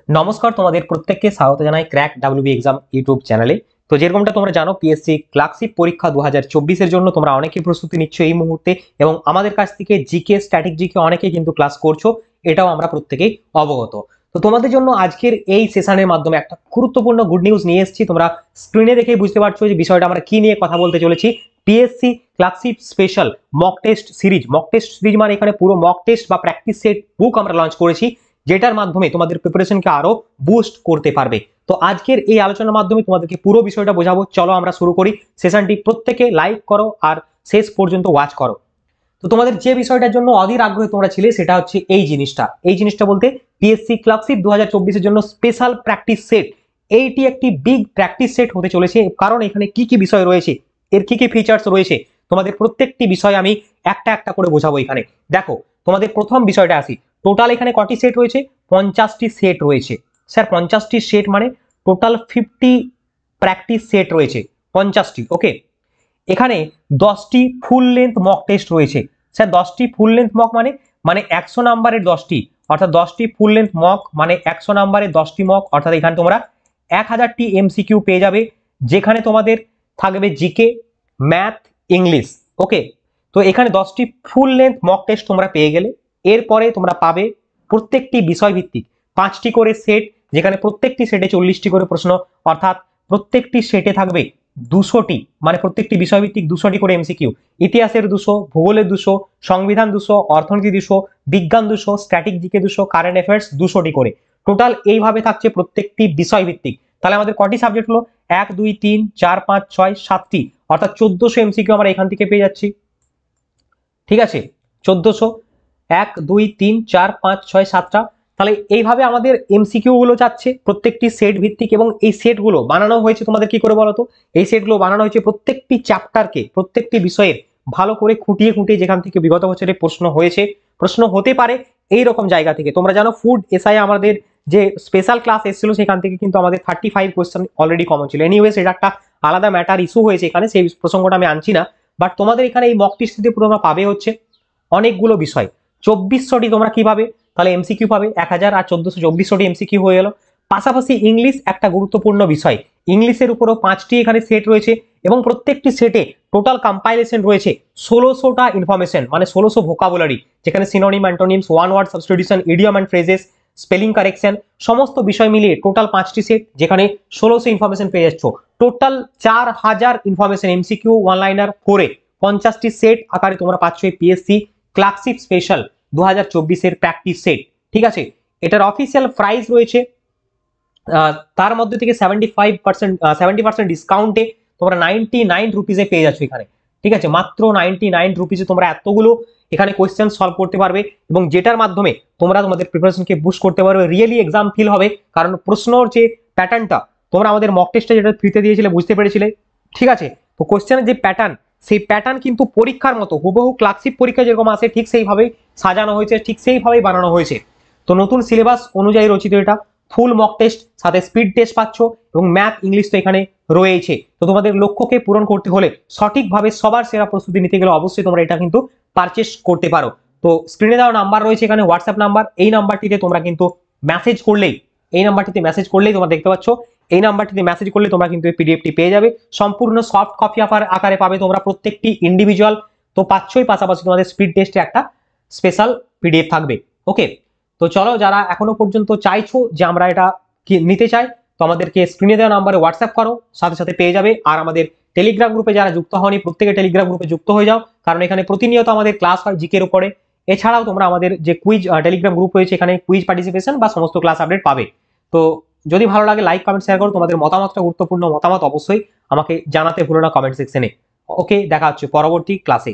নমস্কার, তোমাদের প্রত্যেককে স্বাগত জানাই ক্র্যাক ডাব্লিউবি এক্সাম ইউটিউব চ্যানেলে। তো যেরকমটা তোমরা জানো, পিএসসি ক্লার্কশিপ পরীক্ষা 2024 এর জন্য তোমরা অনেকেই প্রস্তুতি নিচ্ছ এই মুহূর্তে, এবং আমাদের কাছ থেকে জিকে, স্ট্যাটিক জিকে অনেকেই কিন্তু ক্লাস করছো, এটাও আমরা প্রত্যেকেই অবগত। তো তোমাদের জন্য আজকের এই সেশনের মাধ্যমে একটা গুরুত্বপূর্ণ গুড নিউজ নিয়ে এসেছি। তোমরা স্ক্রিনে দেখেই বুঝতে পারছো যে বিষয়টা আমরা কি নিয়ে কথা বলতে চলেছি। PSC clerkship special mock test series মানে এখানে পুরো মক টেস্ট বা প্র্যাকটিস সেট বুক আমরা লঞ্চ করেছি, যেটার মাধ্যমে তোমাদের প্রিপারেশনকে আরো বুস্ট করতে পারবে। তো আজকের এই আলোচনার মাধ্যমে তোমাদেরকে পুরো বিষয়টা বোঝাবো। চলো আমরা শুরু করি। সেশনটি প্রত্যেকে লাইক করো আর শেষ পর্যন্ত ওয়াচ করো। তো তোমাদের যে বিষয়টার জন্য অধীর আগ্রহে তোমরা ছিলে সেটা হচ্ছে এই জিনিসটা বলতে পিএসসি ক্লার্কশিপ 2024 এর জন্য স্পেশাল প্র্যাকটিস সেট। এইটি একটি বিগ প্র্যাকটিস সেট হতে চলেছে, কারণ এখানে কি কি বিষয় রয়েছে, এর কি কি ফিচার্স রয়েছে, তোমাদের প্রত্যেকটি বিষয় আমি একটা একটা করে বোঝাবো। এখানে দেখো, তোমাদের প্রথম বিষয়টা আসি। টোটাল এখানে কটি সেট রয়েছে? 50টি সেট রয়েছে। স্যার 50টি সেট মানে টোটাল 50 প্র্যাকটিস সেট রয়েছে 50টি। ওকে, এখানে 10টি ফুল লেন্থ মক টেস্ট রয়েছে। স্যার 10টি ফুল লেন্থ মক মানে 100 নাম্বারের 10টি, অর্থাৎ 10টি ফুল লেন্থ মক মানে 100 নাম্বারের 10টি মক, অর্থাৎ এখানে তোমরা 1000টি এমসিকিউ পেয়ে যাবে, যেখানে তোমাদের থাকবে জিকে, ম্যাথ, ইংলিশ। ওকে, তো এখানে 10টি ফুল লেন্থ মক টেস্ট তোমরা পেয়ে গেলে এরপরে তোমরা পাবে প্রত্যেকটি বিষয় ভিত্তিক 5টি করে সেট, যেখানে প্রত্যেকটি সেটে 40টি করে প্রশ্ন, অর্থাৎ প্রত্যেকটি সেটে থাকবে 200টি, মানে প্রত্যেকটি বিষয়ভিত্তিক 200টি করে এমসিকিউ। ইতিহাসের 200, ভূগোলের 200, সংবিধান 200, অর্থনীতি 200, বিজ্ঞান 200, স্ট্যাটিক জিকে 200, কারেন্ট অ্যাফেয়ার্স 200টি করে। টোটাল এইভাবে থাকছে প্রত্যেকটি বিষয়ভিত্তিক। তাহলে আমাদের কটি সাবজেক্ট হলো? 1 2 3 4 5 6 7টি, অর্থাৎ 1400 এমসিকিউ আমরা এখান থেকে পেয়ে যাচ্ছি। ঠিক আছে, 1400, 1 2 3 4 5 6 7টা। তাহলে এইভাবে আমাদের এমসিকিউ গুলো যাচ্ছে প্রত্যেকটি সেট ভিত্তিক, এবং এই সেটগুলো বানানো হয়েছে তোমাদের কি করে বলতো? এই সেটগুলো বানানো হয়েছে প্রত্যেকটি চ্যাপ্টারকে, প্রত্যেকটি বিষয়ের ভালো করে খুঁটিয়ে খুঁটিয়ে, যেখান থেকে বিগত বছরে প্রশ্ন হয়েছে, প্রশ্ন হতে পারে এই রকম জায়গা থেকে। তোমরা জানো ফুড এসআই আমাদের যে স্পেশাল ক্লাস এসেছিল, সেখান থেকে কিন্তু আমাদের 35 কোয়েশ্চেন অলরেডি কমন ছিল। এনিওয়েজ, এটা একটা আলাদা ম্যাটার, ইস্যু হয়েছে এখানে, সেই প্রসঙ্গটা আমি আনছি না। বাট তোমাদের এখানে এই মক টেস্টে তোমরা পাবে হচ্ছে অনেকগুলো বিষয়। 2400টি তোমরা কি পাবে? তাহলে এমসিকিউ পাবে 1000, আর 1400 2400টি এমসিকিউ হয়ে গেল। পাশাপাশি ইংলিশ একটা গুরুত্বপূর্ণ বিষয়, ইংলিশের উপরও 5টি এখানে সেট রয়েছে, এবং প্রত্যেকটি সেটে টোটাল কম্পাইলেশন রয়েছে 1600টা ইনফরমেশন, মানে 1600 ভোকাবুলারি, যেখানে synonym, antonyms, one word substitution, idiom and phrases, spelling correction, সমস্ত বিষয় মিলিয়ে টোটাল 5টি সেট, যেখানে 1600 ইনফরমেশন পেয়ে যাচ্ছ। Total 4000 information MCQ one liner করে 50টি সেট আকারে তোমরা পাচ্ছ এই PSC clerkship special 2024 practice set. ঠিক আছে, এটার অফিসিয়াল প্রাইস রয়েছে, তার মধ্যে থেকে 70% ডিসকাউন্টে তোমরা 99 রুপিসে পেয়ে যাচ্ছ এখানে। ঠিক আছে, মাত্র 99 রুপিসে তোমরা এতগুলো এখানে কোয়েশ্চেন সলভ করতে পারবে, এবং যেটার মাধ্যমে তোমরা তোমাদের প্রিপারেশনকে বুস্ট করতে পারবে। রিয়েলি এক্সাম ফিল হবে, কারণ প্রশ্নর যে প্যাটার্নটা তোমরা আমাদের মক টেস্টে যেটা ফ্রিতে দিয়েছিলে বুঝতে পেরেছিলে। ঠিক আছে, তো কোয়েশ্চেনের যে প্যাটার্ন, সেই প্যাটার্ন কিন্তু পরীক্ষার মতো হুবহু ক্লার্কশিপ পরীক্ষা যেরকম আসে ঠিক সেইভাবেই সাজানো হয়েছে, ঠিক সেইভাবেই বানানো হয়েছে। তো নতুন সিলেবাস অনুযায়ী রচিত এটা, ফুল মক টেস্ট, সাথে স্পিড টেস্ট পাচ্ছ, এবং ম্যাথ, ইংলিশ তো এখানে রয়েছে। তো তোমাদের লক্ষ্যকে পূরণ করতে হলে, সঠিকভাবে সবার সেরা প্রস্তুতি নিতে গেলে অবশ্যই তোমরা এটা কিন্তু পারচেস করতে পারো। তো স্ক্রিনে দেওয়া নাম্বার রয়েছে এখানে, হোয়াটসঅ্যাপ নাম্বার, এই নাম্বারটিতে তোমরা কিন্তু মেসেজ করলেই, তোমরা দেখতে পাচ্ছ, এই নাম্বারটিতে মেসেজ করলে তোমরা কিন্তু এই পিডিএফটি পেয়ে যাবে। সম্পূর্ণ সফট কপি আকারে পাবে তোমরা প্রত্যেকটি ইন্ডিভিজুয়াল, তো পাচ্ছই। পাশাপাশি তোমাদের স্পিড টেস্টে একটা স্পেশাল পিডিএফ থাকবে। ওকে, তো চলো, যারা এখনো পর্যন্ত চাইছো যে আমরা এটা নিতে চাই, তো আমাদেরকে স্ক্রিনে দেওয়া নাম্বারে হোয়াটসঅ্যাপ করো, সাথে সাথে পেয়ে যাবে। আর আমাদের টেলিগ্রাম গ্রুপে যারা যুক্ত হওনি, প্রত্যেকে টেলিগ্রাম গ্রুপে যুক্ত হয়ে যাও, কারণ এখানে প্রতিনিয়ত আমাদের ক্লাস হয় জিকের উপরে। এছাড়াও তোমরা আমাদের যে কুইজ টেলিগ্রাম গ্রুপ রয়েছে, এখানে কুইজ পার্টিসিপেশন বা সমস্ত ক্লাস আপডেট পাবে। তো যদি ভালো লাগে লাইক, কমেন্ট, শেয়ার করো। তোমাদের মতামতটা গুরুত্বপূর্ণ, মতামত অবশ্যই আমাকে জানাতে ভুলো না কমেন্ট সেকশনে। ওকে, দেখা হচ্ছে পরবর্তী ক্লাসে।